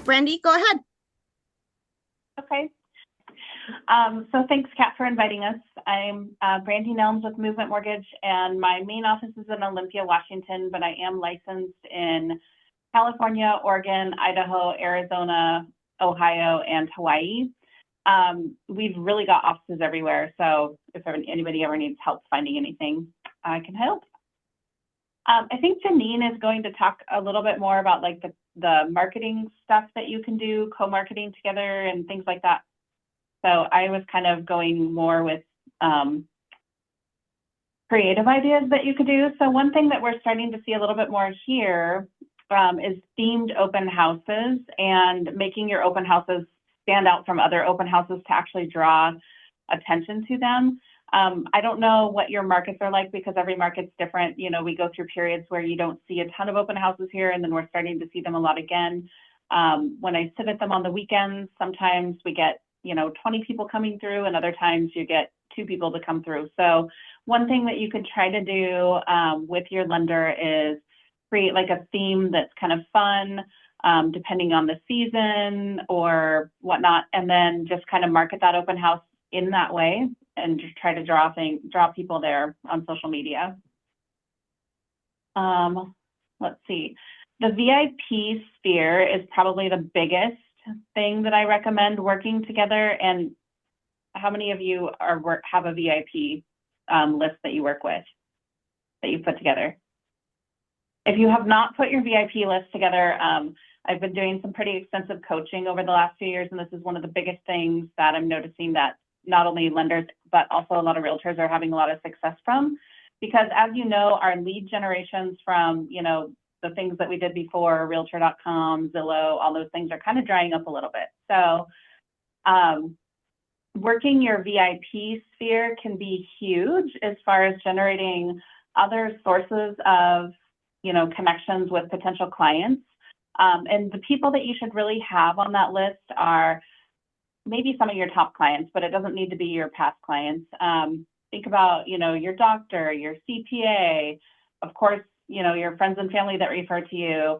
Brandy, go ahead. Okay. So thanks, Kat, for inviting us. I'm Brandy Nelms with Movement Mortgage, and my main office is in Olympia, Washington, but I am licensed in California, Oregon, Idaho, Arizona, Ohio, and Hawaii. We've really got offices everywhere, so if anybody ever needs help finding anything, I can help. I think Janine is going to talk a little bit more about like the marketing stuff that you can do, co-marketing together and things like that. So I was kind of going more with creative ideas that you could do. So one thing that we're starting to see a little bit more here is themed open houses and making your open houses stand out from other open houses to actually draw attention to them. I don't know what your markets are like because every market's different. You know, we go through periods where you don't see a ton of open houses here, and then we're starting to see them a lot again. When I sit at them on the weekends, sometimes we get 20 people coming through, and other times you get 2 people to come through. So one thing that you could try to do with your lender is create like a theme that's kind of fun, depending on the season or whatnot, and then just kind of market that open house in that way and just try to draw people there on social media. Let's see. The VIP sphere is probably the biggest thing that I recommend working together. And how many of you have a VIP list that you work with, that you put together? If you have not put your VIP list together, I've been doing some pretty extensive coaching over the last few years, and this is one of the biggest things that I'm noticing that not only lenders, but also a lot of realtors are having a lot of success from. Because as you know, our lead generations from, the things that we did before, Realtor.com, Zillow, all those things are kind of drying up a little bit. So working your VIP sphere can be huge as far as generating other sources of, connections with potential clients. And the people that you should really have on that list are maybe some of your top clients, but it doesn't need to be your past clients. Think about, your doctor, your CPA, of course, your friends and family that refer to you,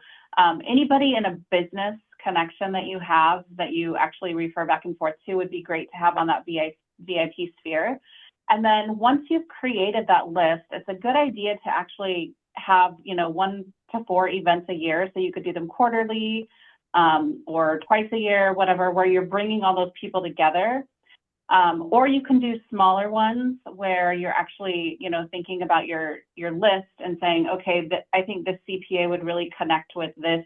anybody in a business connection that you have that you actually refer back and forth to would be great to have on that VIP sphere. And then once you've created that list, it's a good idea to actually have, 1 to 4 events a year. So you could do them quarterly or twice a year, whatever, where you're bringing all those people together. Or you can do smaller ones where you're actually, thinking about your list and saying, okay, I think this CPA would really connect with this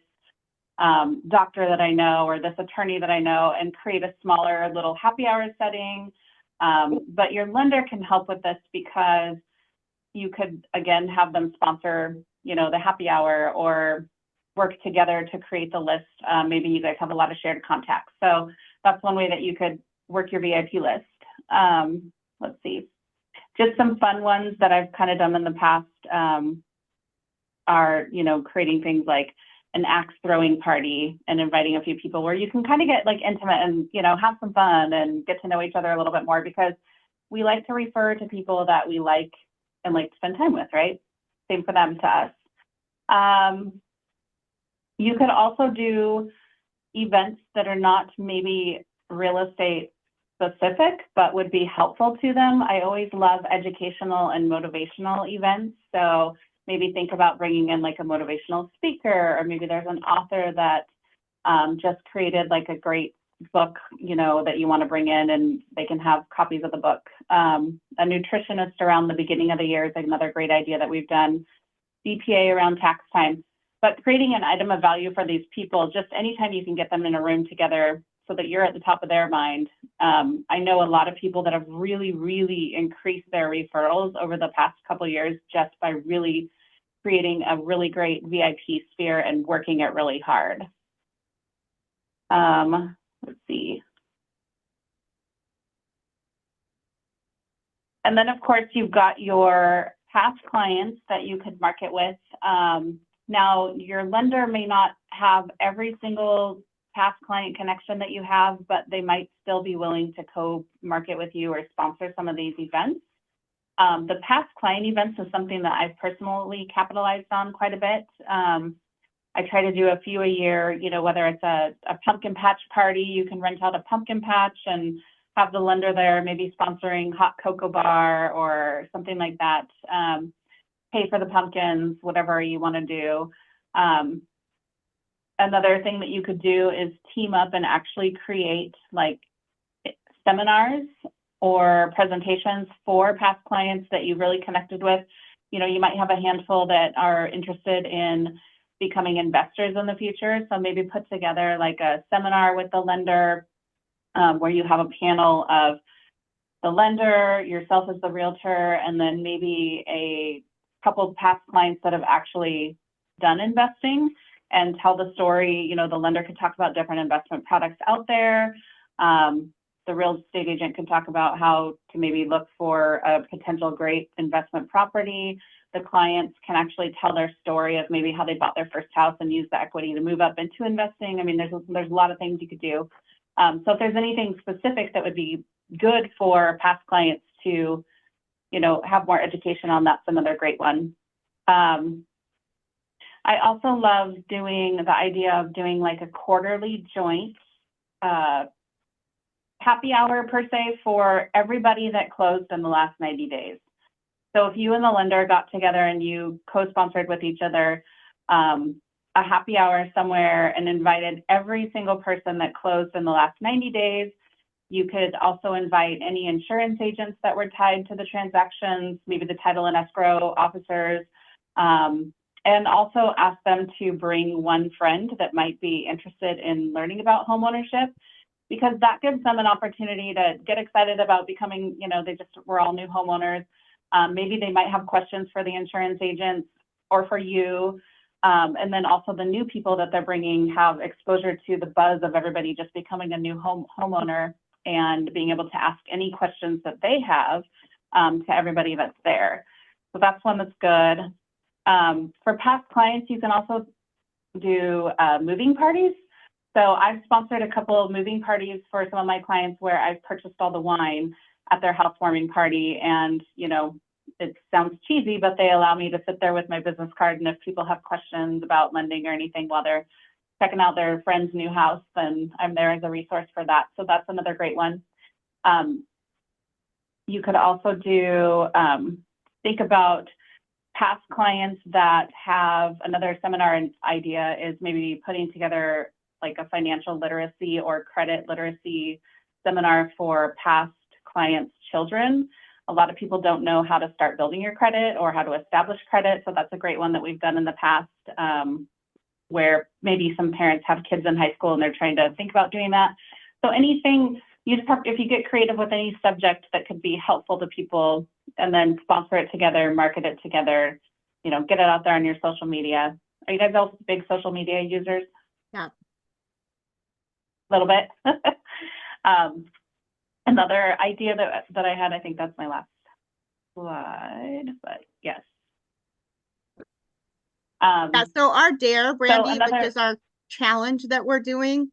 doctor that I know or this attorney that I know, and create a smaller little happy hour setting. But your lender can help with this because you could, again, have them sponsor, the happy hour or work together to create the list. Maybe you guys have a lot of shared contacts. So that's one way that you could work your VIP list. Let's see. Just some fun ones that I've kind of done in the past are, creating things like an axe throwing party and inviting a few people where you can kind of get like intimate and, have some fun and get to know each other a little bit more, because we like to refer to people that we like and like to spend time with, right? Same for them to us. You could also do events that are not maybe real estate specific, but would be helpful to them. I always love educational and motivational events. So maybe think about bringing in like a motivational speaker, or maybe there's an author that just created like a great book, that you want to bring in, and they can have copies of the book. A nutritionist around the beginning of the year is another great idea that we've done. CPA around tax time, but creating an item of value for these people, just anytime you can get them in a room together so that you're at the top of their mind. I know a lot of people that have really, really increased their referrals over the past couple of years just by really creating a really great VIP sphere and working it really hard. Let's see. And then, of course, you've got your past clients that you could market with. Now, your lender may not have every single past client connection that you have, but they might still be willing to co-market with you or sponsor some of these events. The past client events is something that I've personally capitalized on quite a bit. I try to do a few a year, you know, whether it's a pumpkin patch party, you can rent out a pumpkin patch and have the lender there, maybe sponsoring hot cocoa bar or something like that. Pay for the pumpkins, whatever you want to do. Another thing that you could do is team up and actually create like seminars or presentations for past clients that you really connected with. You know, you might have a handful that are interested in becoming investors in the future. So maybe put together like a seminar with the lender where you have a panel of the lender, yourself as the realtor, and then maybe a couple of past clients that have actually done investing and tell the story. You know, the lender could talk about different investment products out there. The real estate agent can talk about how to maybe look for a potential great investment property. The clients can actually tell their story of maybe how they bought their first house and use the equity to move up into investing. I mean, there's a lot of things you could do. So if there's anything specific that would be good for past clients to, you know, have more education on, that's another great one. I also love doing the idea of doing like a quarterly joint happy hour per se for everybody that closed in the last 90 days. So if you and the lender got together and you co-sponsored with each other a happy hour somewhere and invited every single person that closed in the last 90 days, you could also invite any insurance agents that were tied to the transactions, maybe the title and escrow officers, and also ask them to bring one friend that might be interested in learning about homeownership, because that gives them an opportunity to get excited about becoming, you know, we're all new homeowners. Maybe they might have questions for the insurance agents or for you. And then also the new people that they're bringing have exposure to the buzz of everybody just becoming a new homeowner and being able to ask any questions that they have to everybody that's there. So that's one that's good. For past clients, you can also do moving parties. So I've sponsored a couple of moving parties for some of my clients where I've purchased all the wine at their housewarming party. And, you know, it sounds cheesy, but they allow me to sit there with my business card. And if people have questions about lending or anything while they're checking out their friend's new house, then I'm there as a resource for that. So that's another great one. You could also do, think about past clients that have another seminar idea is maybe putting together like a financial literacy or credit literacy seminar for past clients' children. A lot of people don't know how to start building your credit or how to establish credit. So that's a great one that we've done in the past, where maybe some parents have kids in high school and they're trying to think about doing that. So anything, you just have, if you get creative with any subject that could be helpful to people, and then sponsor it together, market it together, you know, get it out there on your social media. Are you guys all big social media users? Yeah. A little bit. Another idea that I had, I think that's my last slide, but yes. Yeah, so our dare, Brandy, so which is our challenge that we're doing,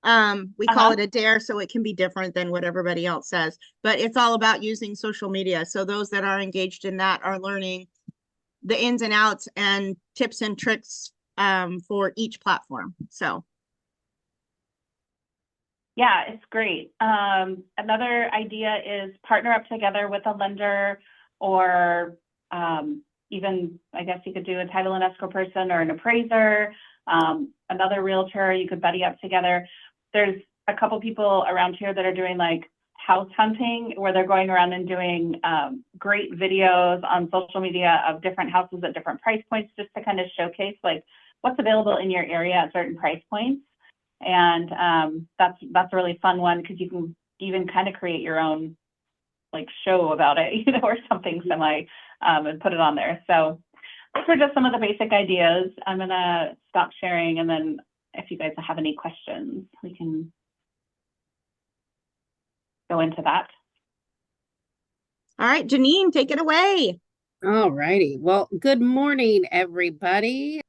we call it a dare, so it can be different than what everybody else says, but it's all about using social media. So those that are engaged in that are learning the ins and outs and tips and tricks for each platform. So yeah, it's great. Another idea is partner up together with a lender, or even, I guess you could do a title and escrow person or an appraiser, another realtor. You could buddy up together. There's a couple people around here that are doing like house hunting, where they're going around and doing great videos on social media of different houses at different price points, just to kind of showcase like what's available in your area at certain price points. And that's a really fun one, because you can even kind of create your own like show about it, you know, or something semi, and put it on there. So those are just some of the basic ideas. I'm gonna stop sharing, and then if you guys have any questions, we can go into that. all right, Janine, take it away. All righty. Well, good morning, everybody.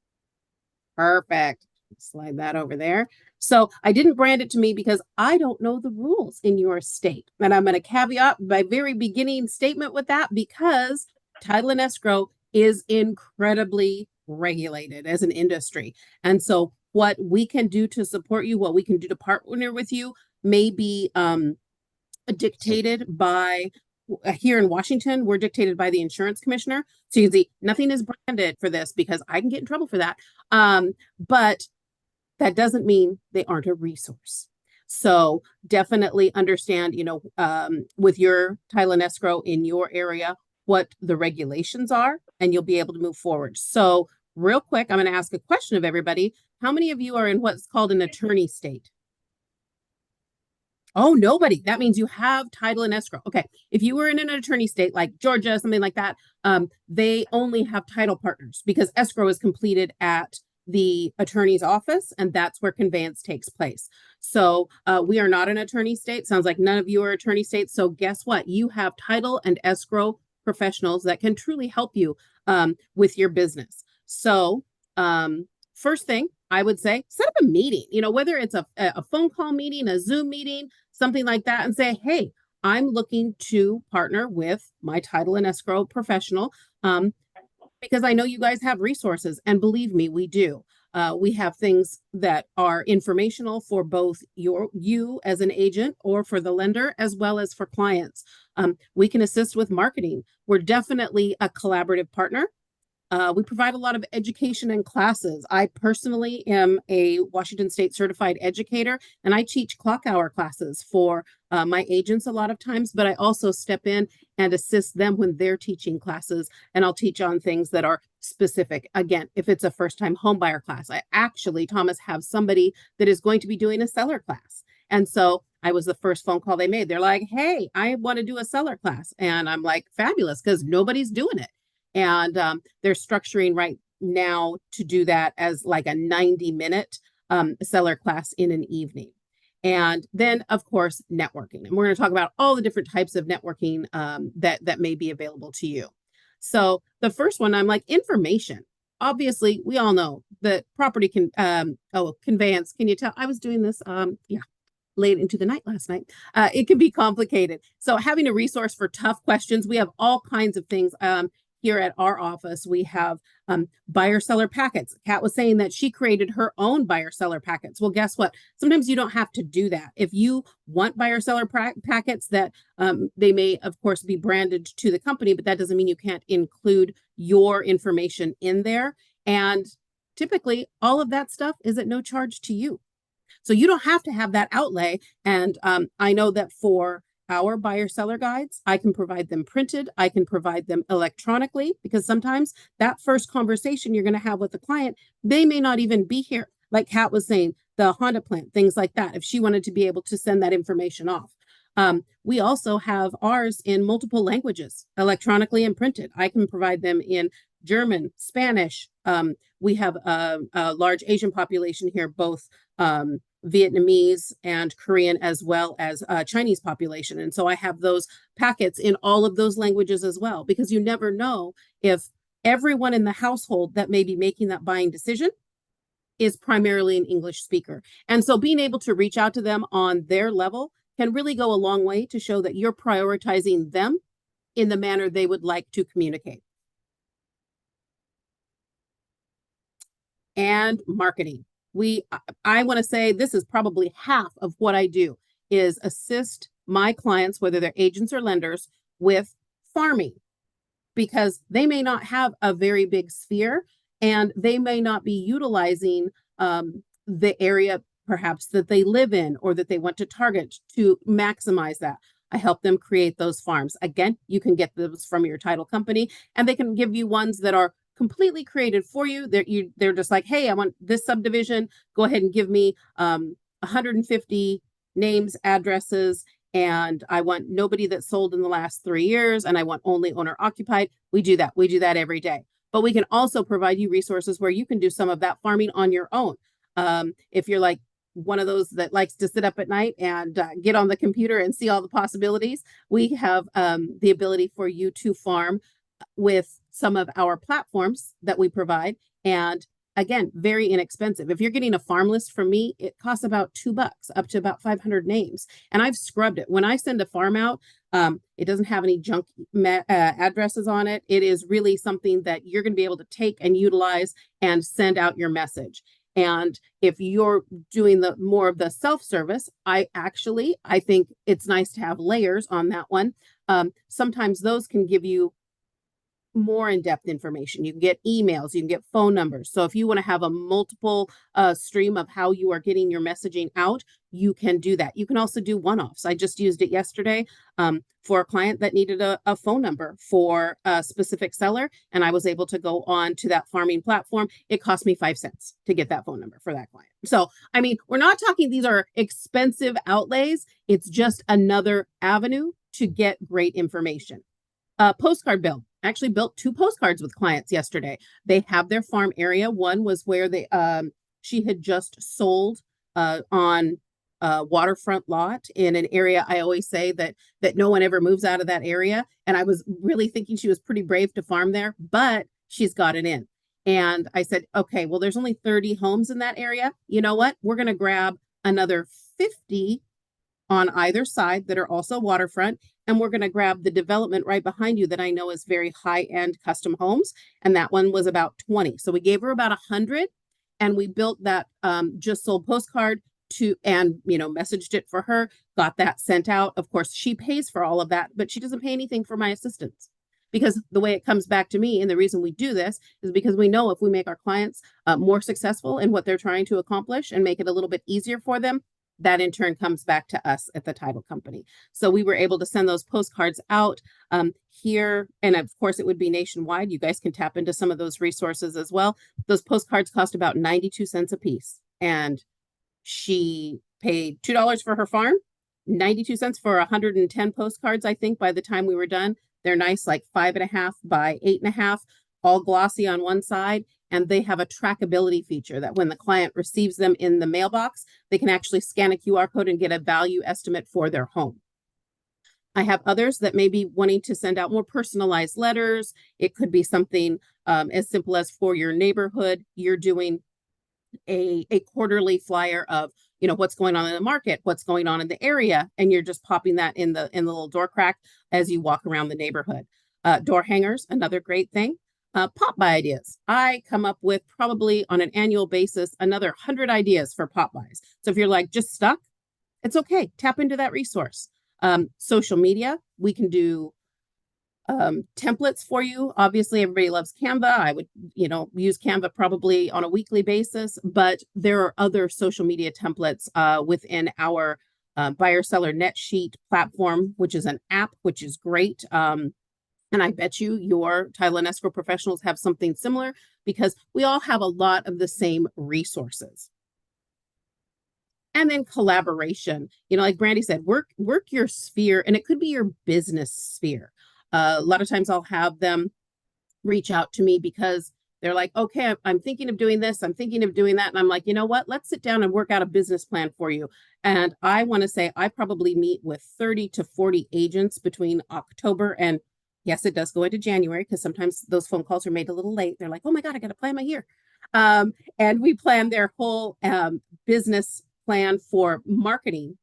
Perfect. Slide that over there. So I didn't brand it to me because I don't know the rules in your state. And I'm going to caveat my very beginning statement with that, because title and escrow is incredibly regulated as an industry. And so what we can do to support you, what we can do to partner with you may be dictated by, here in Washington, we're dictated by the insurance commissioner. So you can see nothing is branded for this because I can get in trouble for that. But that doesn't mean they aren't a resource. So definitely understand, with your title and escrow in your area, what the regulations are, and you'll be able to move forward. So real quick, I'm going to ask a question of everybody. How many of you are in what's called an attorney state? Oh, nobody. That means you have title and escrow. Okay. If you were in an attorney state like Georgia, something like that, they only have title partners because escrow is completed at the attorney's office, and that's where conveyance takes place. So we are not an attorney state. Sounds like none of you are attorney states. So guess what? You have title and escrow professionals that can truly help you with your business. So first thing I would say, set up a meeting, whether it's a phone call meeting, a Zoom meeting, something like that, and say, hey, I'm looking to partner with my title and escrow professional because I know you guys have resources, and believe me, we do. We have things that are informational for both you as an agent or for the lender, as well as for clients. We can assist with marketing. We're definitely a collaborative partner. We provide a lot of education and classes. I personally am a Washington State certified educator, and I teach clock hour classes for my agents a lot of times, but I also step in and assist them when they're teaching classes, and I'll teach on things that are specific. Again, if it's a first-time homebuyer class, I actually, Thomas, have somebody that is going to be doing a seller class. And so I was the first phone call they made. They're like, hey, I want to do a seller class. And I'm like, fabulous, because nobody's doing it. And they're structuring right now to do that as like a 90-minute seller class in an evening. And then, of course, networking. And we're going to talk about all the different types of networking that may be available to you. So the first one, I'm like, information. Obviously, we all know that property conveyance. Can you tell? I was doing this, late into the night last night. It can be complicated. So having a resource for tough questions, we have all kinds of things. Here at our office, we have buyer-seller packets. Kat was saying that she created her own buyer-seller packets. Well, guess what? Sometimes you don't have to do that. If you want buyer-seller packets that they may, of course, be branded to the company, but that doesn't mean you can't include your information in there. And typically, all of that stuff is at no charge to you. So you don't have to have that outlay. And I know that for our buyer-seller guides, I can provide them printed. I can provide them electronically, because sometimes that first conversation you're going to have with the client, they may not even be here. Like Kat was saying, the Honda plant, things like that, if she wanted to be able to send that information off. We also have ours in multiple languages, electronically and printed. I can provide them in German, Spanish. We have a large Asian population here, both Vietnamese and Korean, as well as Chinese population. And so I have those packets in all of those languages as well, because you never know if everyone in the household that may be making that buying decision is primarily an English speaker. And so being able to reach out to them on their level can really go a long way to show that you're prioritizing them in the manner they would like to communicate. And marketing. I want to say this is probably half of what I do, is assist my clients, whether they're agents or lenders, with farming, because they may not have a very big sphere and they may not be utilizing the area perhaps that they live in or that they want to target to maximize that. I help them create those farms. Again, you can get those from your title company, and they can give you ones that are completely created for you. They're just like, hey, I want this subdivision. Go ahead and give me 150 names, addresses, and I want nobody that sold in the last 3 years, and I want only owner occupied. We do that. We do that every day. But we can also provide you resources where you can do some of that farming on your own. If you're like one of those that likes to sit up at night and get on the computer and see all the possibilities, we have the ability for you to farm with some of our platforms that we provide. And again, very inexpensive. If you're getting a farm list from me, it costs about $2 up to about 500 names. And I've scrubbed it. When I send a farm out, It doesn't have any junk addresses on it. It is really something that you're going to be able to take and utilize and send out your message. And if you're doing the more of the self-service, I think it's nice to have layers on that one. Sometimes those can give you more in-depth information. You can get emails, you can get phone numbers. So if you want to have a multiple stream of how you are getting your messaging out, you can do that. You can also do one-offs. I just used it yesterday for a client that needed a phone number for a specific seller, and I was able to go on to that farming platform. It cost me 5 cents to get that phone number for that client. So, I mean, we're not talking these are expensive outlays. It's just another avenue to get great information. Postcard build. I actually built 2 postcards with clients yesterday. They have their farm area. One was where she had just sold on a waterfront lot in an area. I always say that no one ever moves out of that area. And I was really thinking she was pretty brave to farm there, but she's got it in. And I said, okay, well, there's only 30 homes in that area. You know what? We're going to grab another 50 on either side that are also waterfront. And we're going to grab the development right behind you that I know is very high-end custom homes. And that one was about 20. So we gave her about 100 and we built that just sold postcard and messaged it for her, got that sent out. Of course, she pays for all of that, but she doesn't pay anything for my assistance. Because the way it comes back to me, and the reason we do this is because we know if we make our clients more successful in what they're trying to accomplish and make it a little bit easier for them, that in turn comes back to us at the title company. So we were able to send those postcards out here. And of course, it would be nationwide. You guys can tap into some of those resources as well. Those postcards cost about 92 cents a piece. And she paid $2 for her farm, 92 cents for 110 postcards, I think, by the time we were done. They're nice, like 5.5 by 8.5, all glossy on one side. And they have a trackability feature that when the client receives them in the mailbox, they can actually scan a QR code and get a value estimate for their home. I have others that may be wanting to send out more personalized letters. It could be something as simple as for your neighborhood, you're doing a quarterly flyer of what's going on in the market, what's going on in the area, and you're just popping that in the little door crack as you walk around the neighborhood. Door hangers, another great thing. Pop-by ideas. I come up with probably on an annual basis another 100 ideas for pop-bys. So if you're like just stuck, it's okay. Tap into that resource. Social media, we can do templates for you. Obviously, everybody loves Canva. I would, use Canva probably on a weekly basis, but there are other social media templates within our buyer-seller net sheet platform, which is an app, which is great. And I bet you your title and escrow professionals have something similar because we all have a lot of the same resources. And then collaboration, like Brandy said, work your sphere, and it could be your business sphere. A lot of times I'll have them reach out to me because they're like, okay, I'm thinking of doing this. I'm thinking of doing that. And I'm like, you know what? Let's sit down and work out a business plan for you. And I want to say I probably meet with 30 to 40 agents between October and yes, it does go into January because sometimes those phone calls are made a little late. They're like, oh my God, I got to plan my year. And we plan their whole business plan for marketing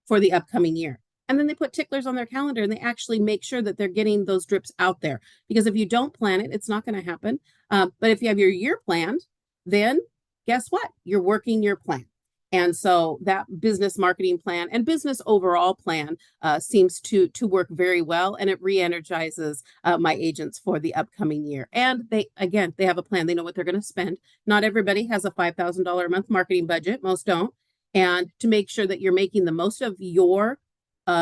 for the upcoming year. And then they put ticklers on their calendar and they actually make sure that they're getting those drips out there. Because if you don't plan it, it's not going to happen. But if you have your year planned, then guess what? You're working your plan. And so that business marketing plan and business overall plan seems to work very well, and it re-energizes my agents for the upcoming year. And they have a plan. They know what they're going to spend. Not everybody has a $5,000 a month marketing budget. Most don't. And to make sure that you're making the most of your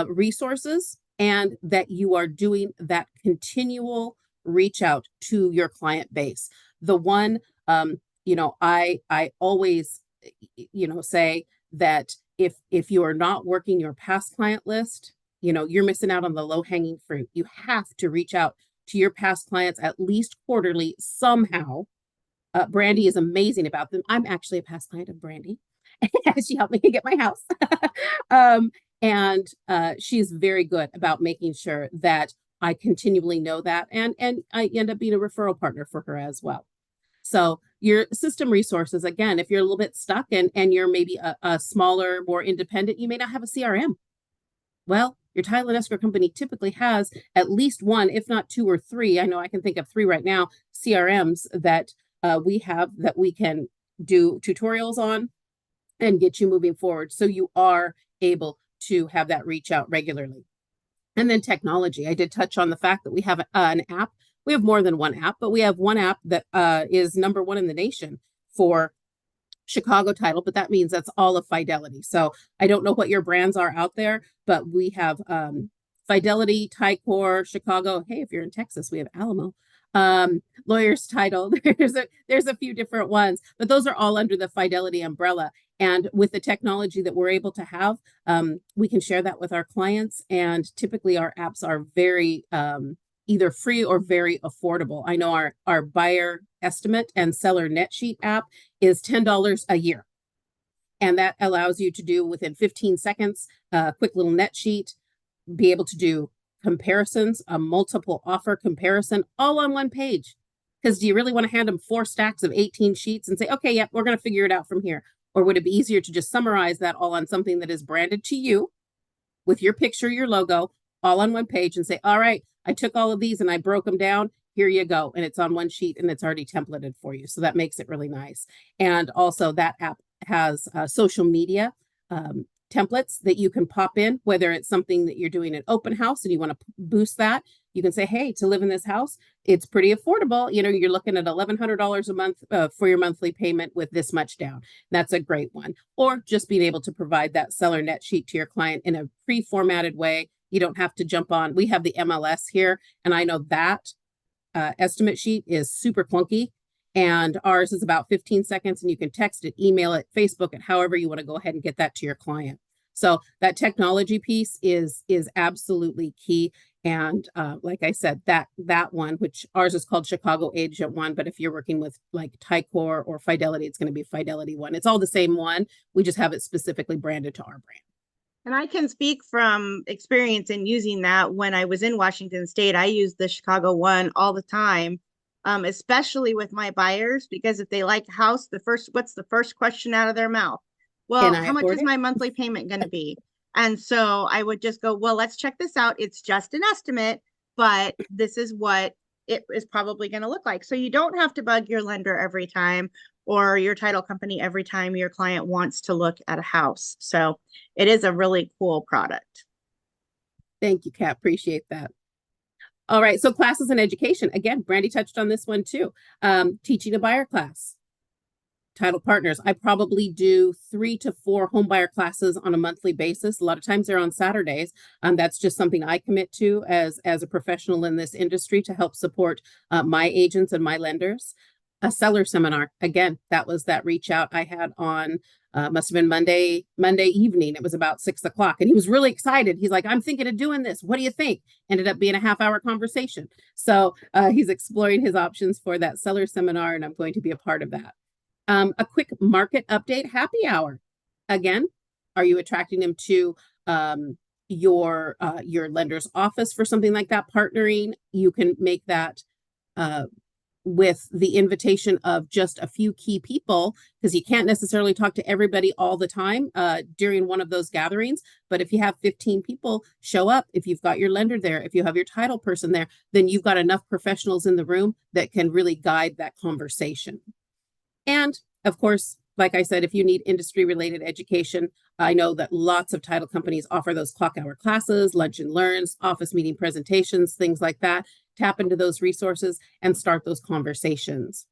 resources and that you are doing that continual reach out to your client base. The one, I always say that if you are not working your past client list, you're missing out on the low-hanging fruit. You have to reach out to your past clients at least quarterly somehow. Brandy is amazing about them. I'm actually a past client of Brandy. She helped me get my house. And she's very good about making sure that I continually know that. And I end up being a referral partner for her as well. So your system resources, again, if you're a little bit stuck and you're maybe a smaller, more independent, you may not have a CRM. Well, your title and escrow company typically has at least one, if not two or three. I know I can think of three right now, CRMs that we have that we can do tutorials on and get you moving forward. So you are able to have that reach out regularly. And then technology. I did touch on the fact that we have an app. We have more than one app, but we have one app that is #1 in the nation for Chicago title, but that means that's all of Fidelity. So I don't know what your brands are out there, but we have Fidelity, Tycor, Chicago. Hey, if you're in Texas, we have Alamo. Lawyers Title. There's a few different ones, but those are all under the Fidelity umbrella. And with the technology that we're able to have, we can share that with our clients. And typically our apps are very either free or very affordable. I know our buyer estimate and seller net sheet app is $10 a year. And that allows you to do within 15 seconds, a quick little net sheet, be able to do comparisons, a multiple offer comparison, all on one page. Because do you really want to hand them 4 stacks of 18 sheets and say, okay, yep, we're going to figure it out from here? Or would it be easier to just summarize that all on something that is branded to you with your picture, your logo, all on one page and say, all right, I took all of these and I broke them down. Here you go. And it's on one sheet and it's already templated for you. So that makes it really nice. And also that app has social media templates that you can pop in, whether it's something that you're doing an open house and you want to boost that. You can say, hey, to live in this house, it's pretty affordable. You know, you're looking at $1,100 a month for your monthly payment with this much down. That's a great one. Or just being able to provide that seller net sheet to your client in a pre-formatted way. You don't have to jump on. We have the MLS here, and I know that estimate sheet is super clunky. And ours is about 15 seconds, and you can text it, email it, Facebook it, however you want to go ahead and get that to your client. So that technology piece is absolutely key. And like I said, that one, which ours is called Chicago Agent One, but if you're working with like Tycor or Fidelity, it's going to be Fidelity One. It's all the same one. We just have it specifically branded to our brand. And I can speak from experience in using that. When I was in Washington State, I used the Chicago one all the time, especially with my buyers, because if they like a house, what's the first question out of their mouth? Well, how much is my monthly payment going to be? And so I would just go, well, let's check this out. It's just an estimate, but this is what it is probably going to look like. So you don't have to bug your lender every time or your title company every time your client wants to look at a house. So it is a really cool product. Thank you, Kat. Appreciate that. All right. So classes and education. Again, Brandy touched on this one too. Teaching a buyer class. Title partners. I probably do 3 to 4 home buyer classes on a monthly basis. A lot of times they're on Saturdays. That's just something I commit to as a professional in this industry to help support my agents and my lenders. A seller seminar. Again, that was that reach out I had on must have been Monday evening. It was about 6 o'clock. And he was really excited. He's like, I'm thinking of doing this. What do you think? Ended up being a half-hour conversation. So he's exploring his options for that seller seminar, and I'm going to be a part of that. A quick market update happy hour. Again, are you attracting them to your lender's office for something like that? Partnering, you can make that with the invitation of just a few key people, because you can't necessarily talk to everybody all the time during one of those gatherings. But if you have 15 people show up, if you've got your lender there, if you have your title person there, then you've got enough professionals in the room that can really guide that conversation. And of course, like I said, if you need industry related education, I know that lots of title companies offer those clock hour classes, lunch and learns, office meeting presentations, things like that. Tap into those resources and start those conversations.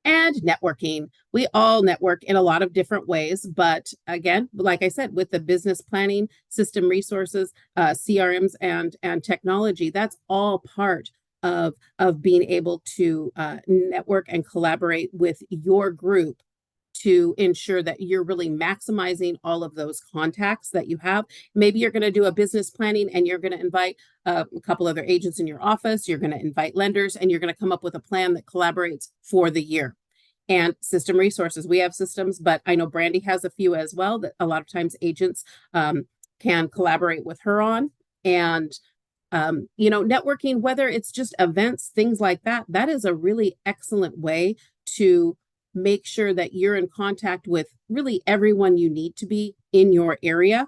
And networking. We all network in a lot of different ways, but again, like I said, with the business planning, system resources, CRMs and technology, that's all part of being able to network and collaborate with your group to ensure that you're really maximizing all of those contacts that you have. Maybe you're going to do a business planning and you're going to invite a couple other agents in your office. You're going to invite lenders and you're going to come up with a plan that collaborates for the year. And system resources. We have systems, but I know Brandy has a few as well that a lot of times agents can collaborate with her on. And networking, whether it's just events, things like that, that is a really excellent way to make sure that you're in contact with really everyone you need to be in your area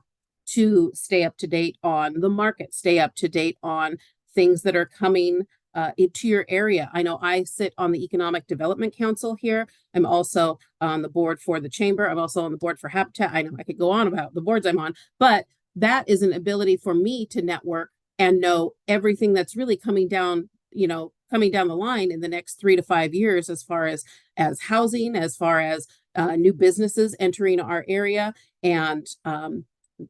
to stay up to date on the market, stay up to date on things that are coming into your area. I know I sit on the Economic Development Council here. I'm also on the board for the Chamber. I'm also on the board for Habitat. I know I could go on about the boards I'm on, but that is an ability for me to network and know everything that's really coming down, coming down the line in the next 3 to 5 years, as far as housing, as far as new businesses entering our area, and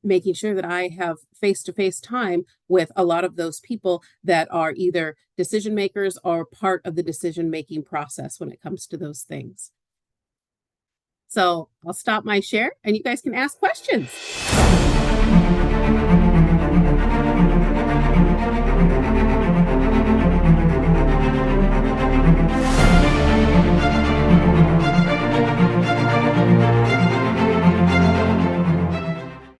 making sure that I have face-to-face time with a lot of those people that are either decision makers or part of the decision-making process when it comes to those things. So I'll stop my share and you guys can ask questions.